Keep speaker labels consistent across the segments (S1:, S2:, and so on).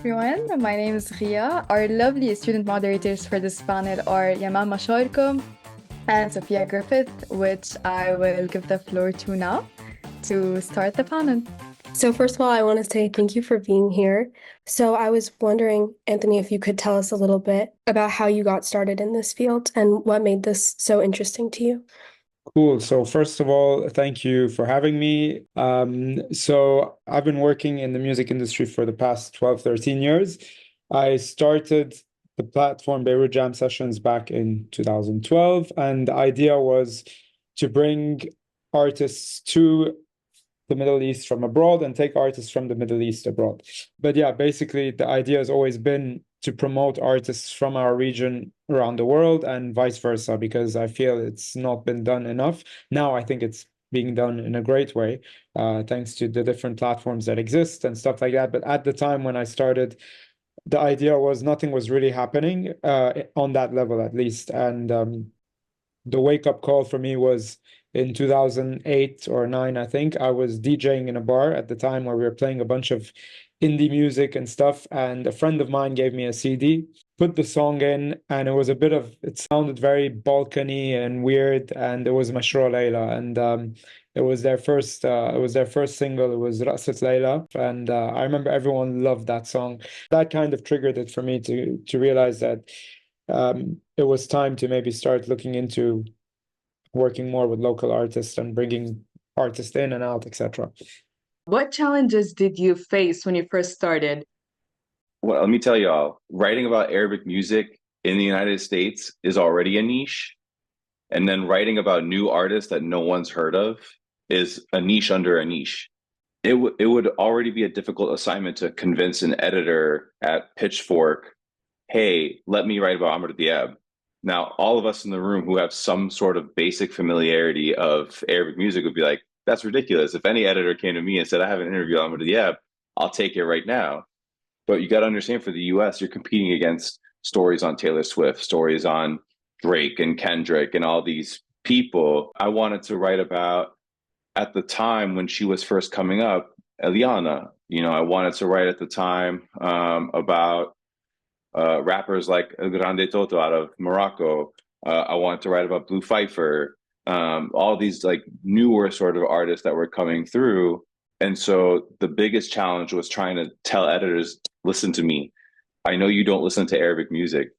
S1: everyone. My name is Ria. Our lovely student moderators for this panel are Yamam and Sophia Griffith, which I will give the floor to now to start the panel.
S2: So first of all, I want to say thank you for being here. So I was wondering, Anthony, if you could tell us a little bit about how you got started in this field and what made this so interesting to you.
S3: Cool. So first of all, thank you for having me. So I've been working in the music industry for the past 12, 13 years. I started the platform Beirut Jam Sessions back in 2012, and the idea was to bring artists to the Middle East from abroad and take artists from the Middle East abroad. But yeah, basically the idea has always been to promote artists from our region around the world and vice versa, because I feel it's not been done enough. Now I think it's being done in a great way, thanks to the different platforms that exist and stuff like that. But at the time when I started, the idea was nothing was really happening on that level, at least. And the wake-up call for me was in 2008 or 9, I think. I was DJing in a bar at the time where we were playing a bunch of indie music and stuff, and a friend of mine gave me a CD, put the song in, and it sounded very Balkany and weird, and it was Mashro Layla, and it was their first single. It was Rasat Layla, and I remember everyone loved that song. That kind of triggered it for me to realize that it was time to maybe start looking into working more with local artists and bringing artists in and out, etc.
S4: What challenges did you face when you first started?
S5: Well, let me tell y'all, writing about Arabic music in the United States is already a niche. And then writing about new artists that no one's heard of is a niche under a niche. It would already be a difficult assignment to convince an editor at Pitchfork, hey, let me write about Amr Diab. Now, all of us in the room who have some sort of basic familiarity of Arabic music would be like, that's ridiculous. If any editor came to me and said, I have an interview on Amr Diab, I'll take it right now. But you got to understand, for the US, you're competing against stories on Taylor Swift, stories on Drake and Kendrick and all these people. I wanted to write about, at the time when she was first coming up, Eliana. I wanted to write at the time about rappers like El Grande Toto out of Morocco. I wanted to write about Blue Pfeiffer. All these like newer sort of artists that were coming through. And so the biggest challenge was trying to tell editors, listen to me. I know you don't listen to Arabic music,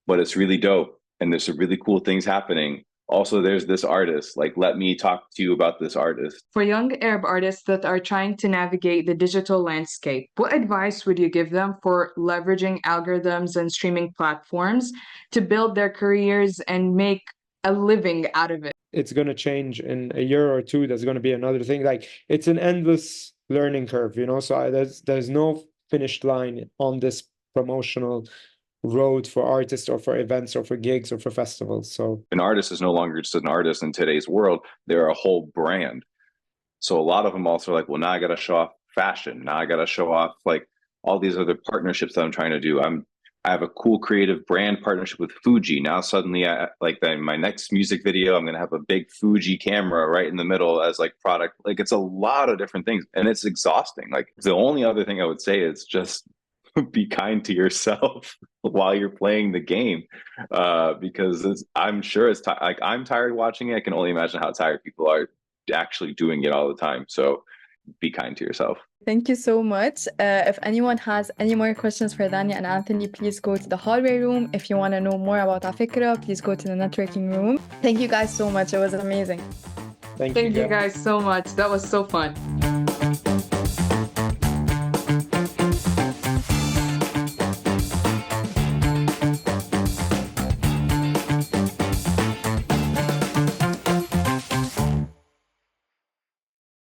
S5: but it's really dope. And there's some really cool things happening. Also, there's this artist, like, let me talk to you about this artist.
S4: For young Arab artists that are trying to navigate the digital landscape, what advice would you give them for leveraging algorithms and streaming platforms to build their careers and make a living out of it?
S3: It's going to change in a year or two. There's going to be another thing. Like, it's an endless learning curve, So there's no finished line on this promotional road for artists or for events or for gigs or for festivals. So
S5: an artist is no longer just an artist in today's world. They're a whole brand. So a lot of them also are like, well, now I got to show off fashion. Now I got to show off like all these other partnerships that I'm trying to do. I have a cool creative brand partnership with Fuji. Now suddenly, my next music video, I'm going to have a big Fuji camera right in the middle as like product. Like, it's a lot of different things, and it's exhausting. Like, the only other thing I would say is just be kind to yourself while you're playing the game, because I'm sure it's like, I'm tired watching it. I can only imagine how tired people are actually doing it all the time. So be kind to yourself.
S1: Thank you so much. If anyone has any more questions for Dania and Anthony, please go to the hallway room. If you want to know more about Afikra, please go to the networking room. Thank you guys so much. It was amazing.
S4: Thank you guys so much. That was so fun.